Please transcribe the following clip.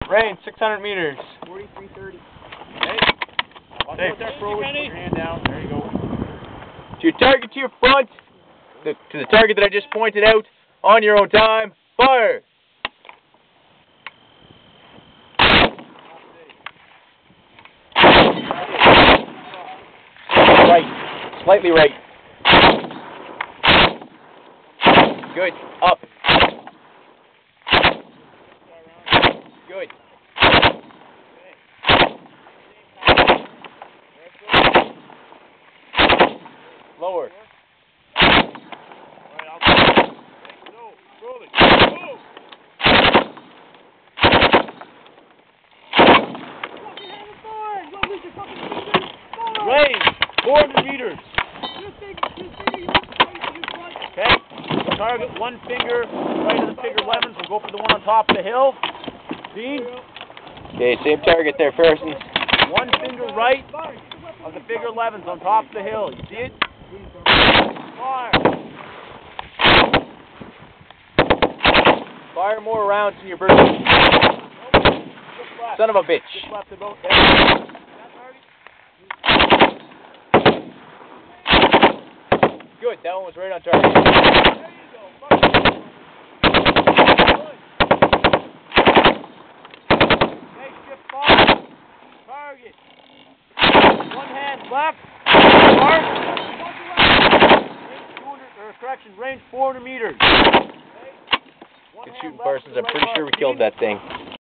Range 600 meters. 4330. Okay. Watch out there, Crowley. Put your hand down. There you go. To your target to your front, to the target that I just pointed out, on your own time, fire! Right, slightly right. Good, up. Good. Lower. Range 400 meters. Okay. Target one finger right of the figure 11s. We'll go for the one on top of the hill. Dean. Okay, same target there, Parsons. One finger right of the figure 11s on top of the hill. You see it? Fire. Fire more rounds in your bird. Son of a bitch. Just left about there. Good, that one was right on target. There you go. Okay, shift fire. Target. One hand left. Mark. Range 400 meters. Good shooting, Parsons. I'm pretty sure we killed that thing.